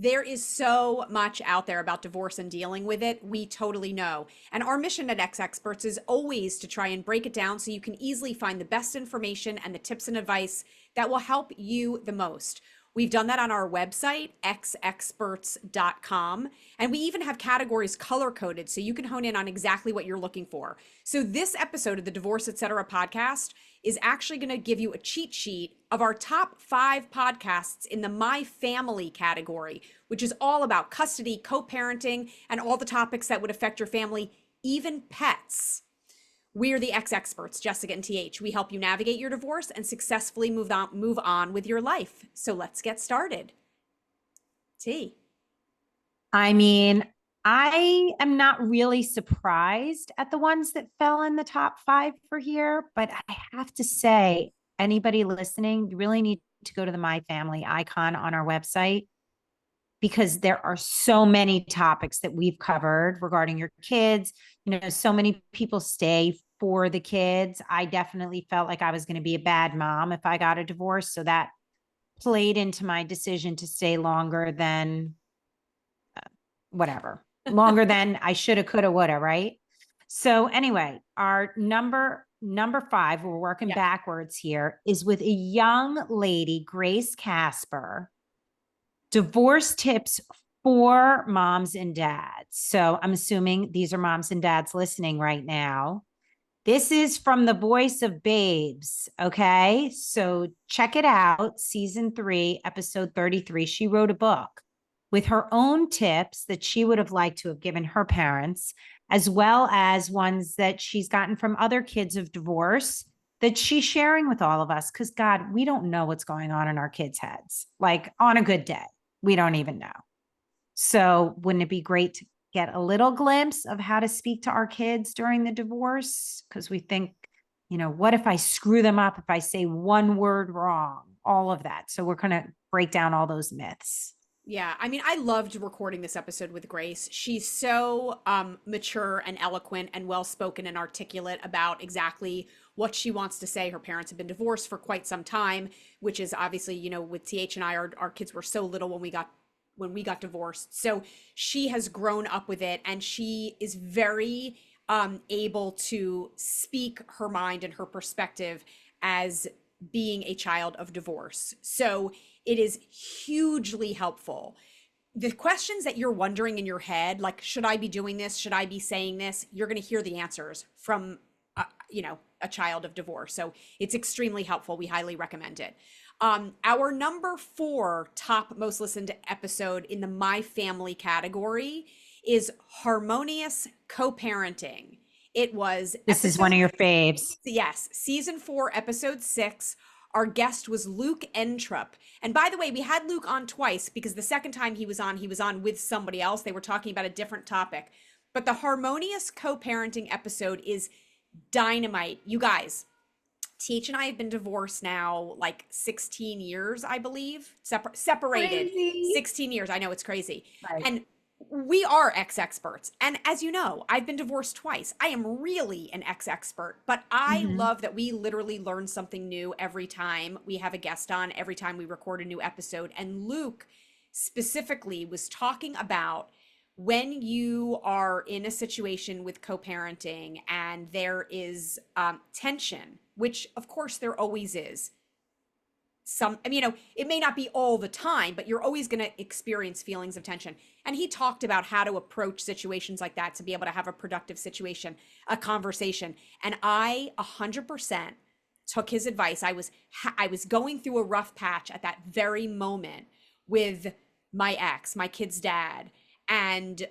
There is so much out there about divorce and dealing with it. We totally know. And our mission at X Experts is always to try and break it down so you can easily find the best information and the tips and advice that will help you the most. We've done that on our website, xexperts.com. And we even have categories color coded so you can hone in on exactly what you're looking for. So this episode of the Divorce Etc. podcast is actually going to give you a cheat sheet of our top 5 podcasts in the MyFAMILY category, which is all about custody, co-parenting, and all the topics that would affect your family, even pets. We're the X Experts, Jessica and TH. We help you navigate your divorce and successfully move on with your life. So let's get started. T. I mean, I am not really surprised at the ones that fell in the top 5 for here, but I have to say, anybody listening, you really need to go to the MyFAMILY icon on our website because there are so many topics that we've covered regarding your kids. You know, so many people stay for the kids. I definitely felt like I was going to be a bad mom if I got a divorce. So that played into my decision to stay longer than whatever, longer than I shoulda, coulda, woulda, right? So anyway, our number 5, we're working backwards here, is with a young lady, Grace Casper, divorce tips for moms and dads. So I'm assuming these are moms and dads listening right now. This is from the voice of Babes. Okay. So check it out. Season 3, episode 33. She wrote a book with her own tips that she would have liked to have given her parents, as well as ones that she's gotten from other kids of divorce that she's sharing with all of us. Because God, we don't know what's going on in our kids' heads. Like on a good day, we don't even know. So wouldn't it be great to get a little glimpse of how to speak to our kids during the divorce? Because we think, you know, what if I screw them up if I say one word wrong? All of that. So we're going to break down all those myths. Yeah, I mean, I loved recording this episode with Grace. She's so mature and eloquent and well-spoken and articulate about exactly what she wants to say. Her parents have been divorced for quite some time, which is obviously, you know, with TH and I, our kids were so little when we got divorced. So she has grown up with it, and she is very able to speak her mind and her perspective as being a child of divorce. So it is hugely helpful. The questions that you're wondering in your head, like, should I be doing this? Should I be saying this? You're going to hear the answers from, a child of divorce. So it's extremely helpful. We highly recommend it. Our number 4 top most listened episode in the MyFAMILY category is Harmonious Co-parenting. It was This is one of your faves. Yes, season 4, episode 6. Our guest was Luke Entrup. And by the way, we had Luke on twice because the second time he was on with somebody else. They were talking about a different topic. But the Harmonious Co-parenting episode is dynamite. You guys, Teach and I have been divorced now like 16 years, I believe. Separated. Crazy. 16 years. I know, it's crazy. Right. And we are X experts. And as you know, I've been divorced twice. I am really an X expert, but I love that we literally learn something new every time we have a guest on, every time we record a new episode. And Luke specifically was talking about when you are in a situation with co-parenting and there is tension, which of course there always is. It may not be all the time, but you're always going to experience feelings of tension. And he talked about how to approach situations like that to be able to have a productive situation, a conversation. And I 100% took his advice. I was going through a rough patch at that very moment with my ex, my kid's dad, and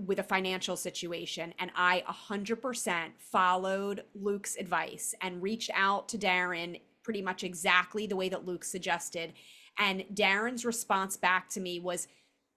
with a financial situation. And I 100% followed Luke's advice and reached out to Darren pretty much exactly the way that Luke suggested. And Darren's response back to me was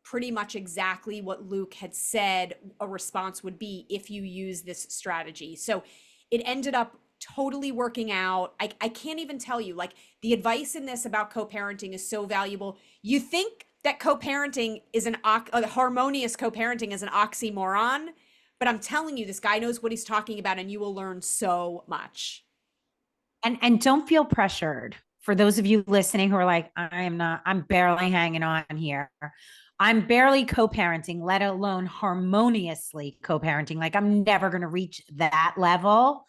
pretty much exactly what Luke had said a response would be if you use this strategy. So it ended up totally working out. I can't even tell you, like, the advice in this about co-parenting is so valuable. You think that co-parenting is harmonious co-parenting is an oxymoron, but I'm telling you, this guy knows what he's talking about, and you will learn so much. And don't feel pressured. for those of you listening who are like, I'm barely hanging on here. I'm barely co-parenting, let alone harmoniously co-parenting. Like I'm never going to reach that level.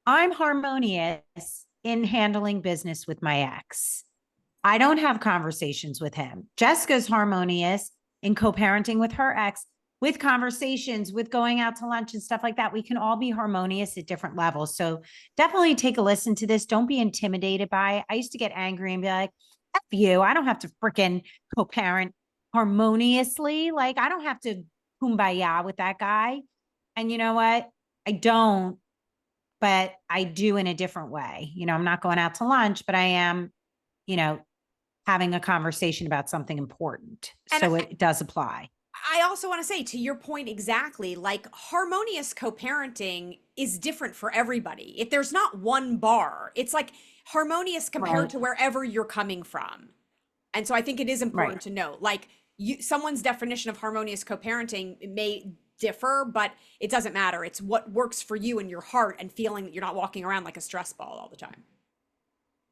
I'm harmonious in handling business with my ex. I don't have conversations with him. Jessica's harmonious in co-parenting with her ex, with conversations, with going out to lunch and stuff like that. We can all be harmonious at different levels. So definitely take a listen to this. Don't be intimidated by it. I used to get angry and be like, F you. I don't have to freaking co-parent harmoniously. Like I don't have to kumbaya with that guy. And you know what? I don't, but I do in a different way. You know, I'm not going out to lunch, but I am, you know, having a conversation about something important. And So it does apply. I also want to say, to your point exactly, like harmonious co-parenting is different for everybody. If there's not one bar, it's like harmonious compared to wherever you're coming from. And so I think it is important to note, like someone's definition of harmonious co-parenting may differ, but it doesn't matter. It's what works for you in your heart and feeling that you're not walking around like a stress ball all the time.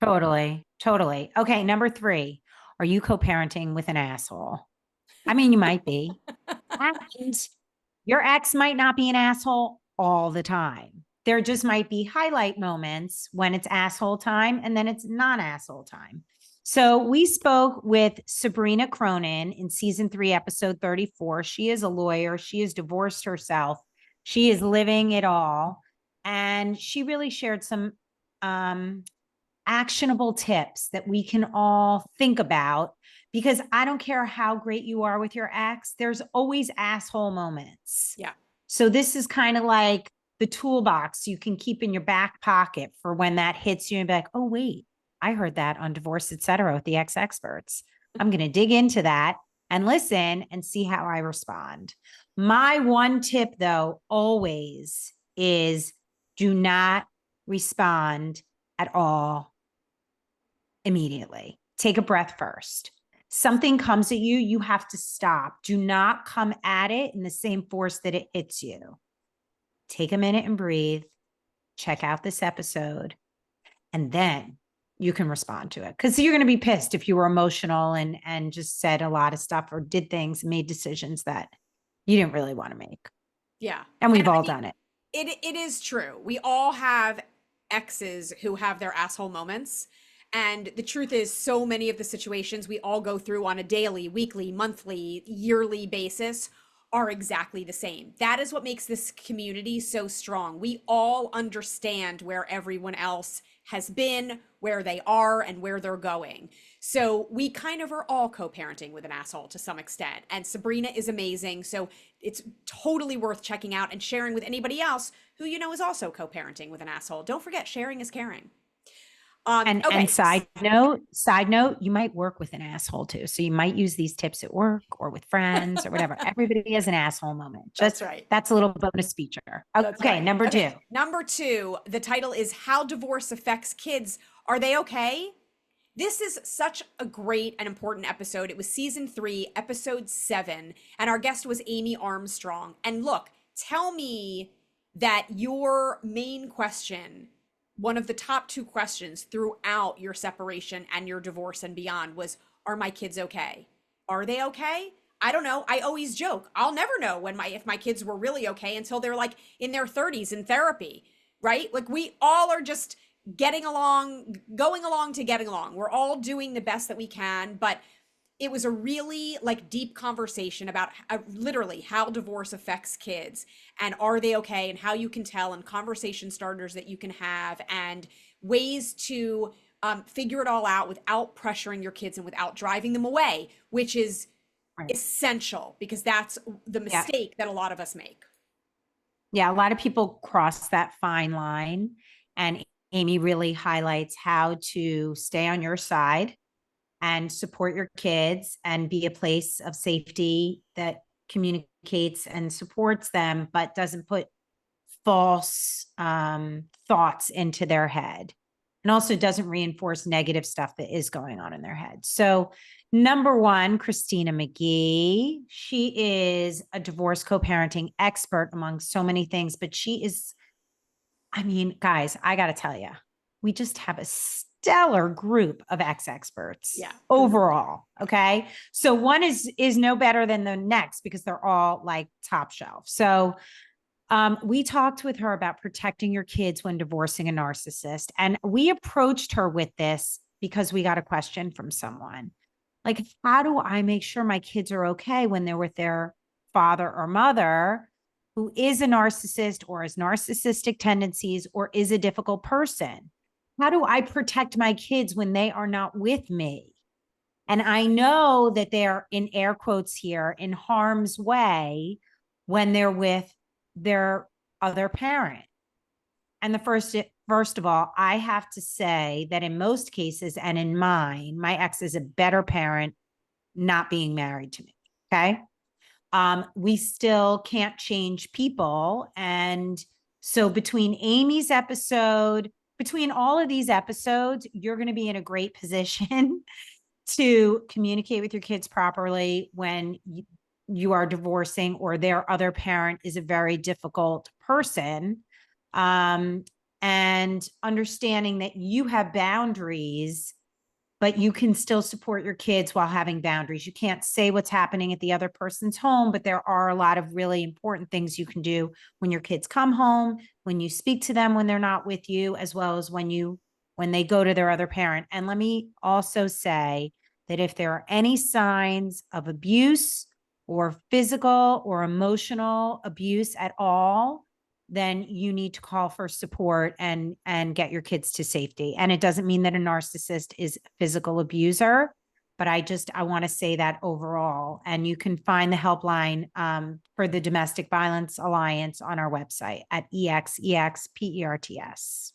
Totally. Totally. Okay. Number 3, are you co-parenting with an asshole? I mean, you might be. And your ex might not be an asshole all the time. There just might be highlight moments when it's asshole time and then it's non-asshole time. So we spoke with Sabrina Cronin in season 3, episode 34. She is a lawyer. She has divorced herself. She is living it all. And she really shared some actionable tips that we can all think about, because I don't care how great you are with your ex, there's always asshole moments. Yeah. So this is kind of like the toolbox you can keep in your back pocket for when that hits you and be like, oh, wait, I heard that on Divorce, Etc. with the ex experts. I'm going to dig into that and listen and see how I respond. My one tip, though, always is do not respond at all immediately. Take a breath first. Something comes at you, you have to stop. Do not come at it in the same force that it hits you. Take a minute and breathe. Check out this episode, and then you can respond to it. Because you're going to be pissed if you were emotional and just said a lot of stuff or did things, made decisions that you didn't really want to make. Yeah. And we've all done it. It is true. We all have exes who have their asshole moments. And the truth is, so many of the situations we all go through on a daily, weekly, monthly, yearly basis are exactly the same. That is what makes this community so strong. We all understand where everyone else has been, where they are, and where they're going. So we kind of are all co-parenting with an asshole to some extent. And Sabrina is amazing. So it's totally worth checking out and sharing with anybody else who you know is also co-parenting with an asshole. Don't forget, sharing is caring. And side note, you might work with an asshole too. So you might use these tips at work or with friends or whatever. Everybody has an asshole moment. That's right. That's a little bonus feature. Okay. Right. Number 2. Number 2, the title is How Divorce Affects Kids. Are They Okay? This is such a great and important episode. It was season 3, episode 7, and our guest was Amy Armstrong. And look, tell me that your main question, one of the top 2 questions throughout your separation and your divorce and beyond, was, are my kids okay? Are they okay? I don't know. I always joke, I'll never know if my kids were really okay until they're like in their 30s in therapy, right? Like we all are just getting along, going along to getting along. We're all doing the best that we can, but it was a really like deep conversation about literally how divorce affects kids and are they okay and how you can tell, and conversation starters that you can have and ways to figure it all out without pressuring your kids and without driving them away, which is essential because that's the mistake that a lot of us make. Yeah. A lot of people cross that fine line, and Amy really highlights how to stay on your side and support your kids and be a place of safety that communicates and supports them, but doesn't put false thoughts into their head, and also doesn't reinforce negative stuff that is going on in their head. So number 1, Christina McGhee. She is a divorce co-parenting expert among so many things, but she is, I mean, guys, I got to tell you, we just have a stellar group of experts. Yeah. Overall. Okay. So one is no better than the next because they're all like top shelf. So we talked with her about protecting your kids when divorcing a narcissist. And we approached her with this because we got a question from someone. Like, how do I make sure my kids are okay when they're with their father or mother who is a narcissist or has narcissistic tendencies or is a difficult person? How do I protect my kids when they are not with me? And I know that they're in air quotes here in harm's way when they're with their other parent. And first of all, I have to say that in most cases and in mine, my ex is a better parent not being married to me. Okay. We still can't change people. And so between all of these episodes, you're going to be in a great position to communicate with your kids properly when you are divorcing or their other parent is a very difficult person. And understanding that you have boundaries, but you can still support your kids while having boundaries. You can't say what's happening at the other person's home, but there are a lot of really important things you can do when your kids come home, when you speak to them when they're not with you, as well as when they go to their other parent. And let me also say that if there are any signs of abuse or physical or emotional abuse at all, then you need to call for support and get your kids to safety. And it doesn't mean that a narcissist is a physical abuser, but I want to say that overall. And you can find the helpline for the Domestic Violence Alliance on our website at EXEXPERTS.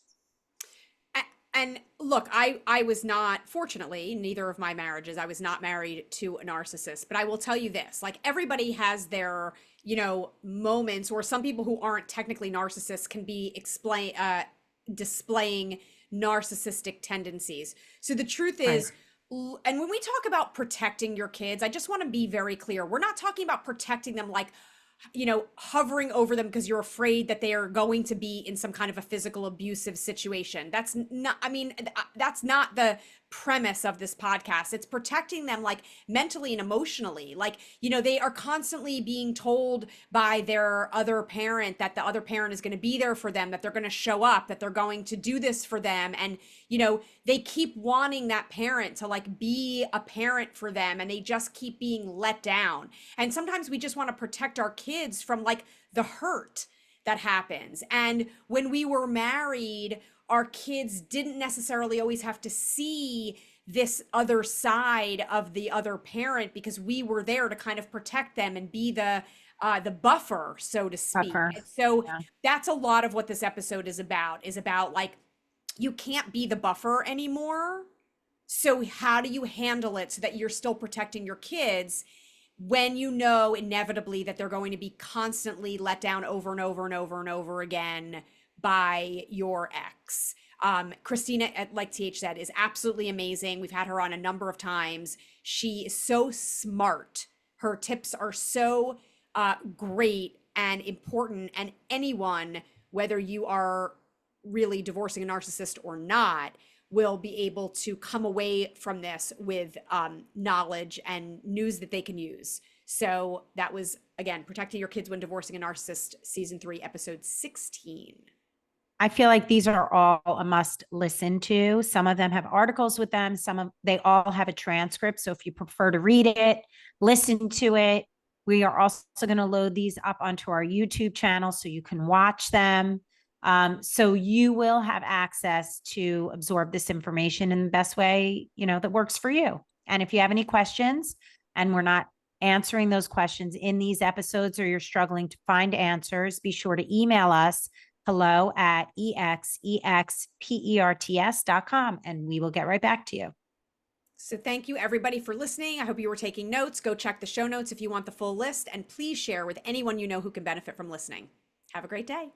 And look, I was not, fortunately, neither of my marriages, I was not married to a narcissist, but I will tell you this, like everybody has their, moments, or some people who aren't technically narcissists can be displaying narcissistic tendencies. So the truth is, and when we talk about protecting your kids, I just want to be very clear. We're not talking about protecting them like, hovering over them because you're afraid that they are going to be in some kind of a physical abusive situation. That's not the premise of this podcast. It's protecting them like mentally and emotionally. Like, they are constantly being told by their other parent that the other parent is going to be there for them, that they're going to show up, that they're going to do this for them. And, they keep wanting that parent to like be a parent for them, and they just keep being let down. And sometimes we just want to protect our kids from like the hurt that happens. And when we were married, our kids didn't necessarily always have to see this other side of the other parent because we were there to kind of protect them and be the buffer, so to speak. And so that's a lot of what this episode is about like, you can't be the buffer anymore. So how do you handle it so that you're still protecting your kids when you know inevitably that they're going to be constantly let down over and over and over and over again by your ex? Christina, like TH said, is absolutely amazing. We've had her on a number of times. She is so smart. Her tips are so great and important. And anyone, whether you are really divorcing a narcissist or not, will be able to come away from this with knowledge and news that they can use. So that was, again, Protecting Your Kids When Divorcing a Narcissist, Season 3, Episode 16. I feel like these are all a must listen to. Some of them have articles with them. They all have a transcript. So if you prefer to read it, listen to it. We are also going to load these up onto our YouTube channel so you can watch them. So you will have access to absorb this information in the best way, that works for you. And if you have any questions and we're not answering those questions in these episodes, or you're struggling to find answers, be sure to email us hello@exexperts.com and we will get right back to you. So thank you everybody for listening. I hope you were taking notes. Go check the show notes if you want the full list, and please share with anyone you know who can benefit from listening. Have a great day.